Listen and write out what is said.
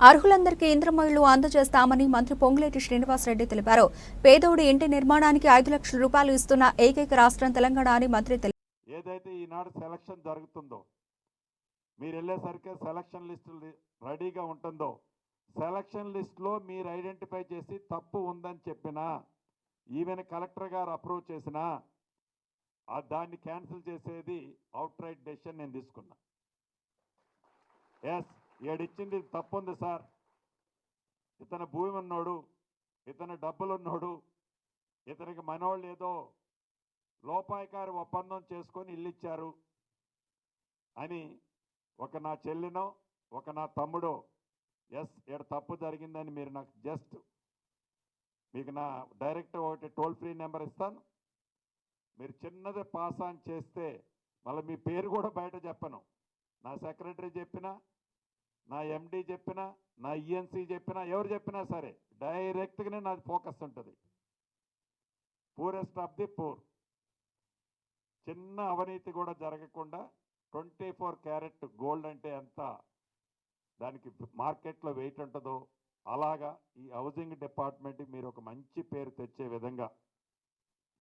అర్హులందరికీ ఇంద్రమ్మ ఇళ్లు అందజేస్తామని మంత్రి పొంగులేటి శ్రీనివాసరెడ్డి తెలిపారు. పేదోడి ఇంటి నిర్మాణానికి 5 లక్షల రూపాయలు ఇస్తున్న ఏకైక రాష్ట్రం తెలంగాణ అని మంత్రి తెలిపారు. ఏదైతే ఈనాడు సెలక్షన్ జరుగుతుందో మీరు వెళ్ళేసరికి సెలక్షన్ లిస్టు రెడీగా ఉంటుందో సెలక్షన్ లిస్టులో మీరు ఐడెంటిఫై చేసి తప్పు ఉందని చెప్పినా ఈవెన్ కలెక్టర్ గారు అప్రూవ్ చేసినా దాన్ని క్యాన్సిల్ చేసేది అవుట్ రైట్ డెసిషన్ నేను తీసుకున్నా. ఎస్ ఏడిచ్చింది తప్పు ఉంది సార్, ఇతను భూమి ఉన్నోడు, ఇతను డబ్బులు ఉన్నోడు, ఇతనికి మనోళ్ళు ఏదో లోపాయకారి ఒప్పందం చేసుకొని ఇల్లు ఇచ్చారు అని ఒక నా చెల్లినో ఒక నా తమ్ముడో ఎస్ ఇక్కడ తప్పు జరిగిందని మీరు నాకు జస్ట్ మీకు నా డైరెక్ట్ ఒకటి టోల్ ఫ్రీ నెంబర్ ఇస్తాను. మీరు చిన్నది పాస్ ఆన్ చేస్తే మళ్ళీ మీ పేరు కూడా బయట చెప్పను. నా సెక్రటరీ చెప్పినా, నా ఎండి చెప్పినా, నా ఈఎన్సీ చెప్పినా, ఎవరు చెప్పినా సరే డైరెక్ట్గానే నాది ఫోకస్ ఉంటుంది. పూరెస్ట్ ఆఫ్ ది పూర్, చిన్న అవినీతి కూడా జరగకుండా 24 క్యారెట్ గోల్డ్ అంటే ఎంత దానికి మార్కెట్లో వెయిట్ ఉంటుందో అలాగా ఈ హౌసింగ్ డిపార్ట్మెంట్కి మీరు ఒక మంచి పేరు తెచ్చే విధంగా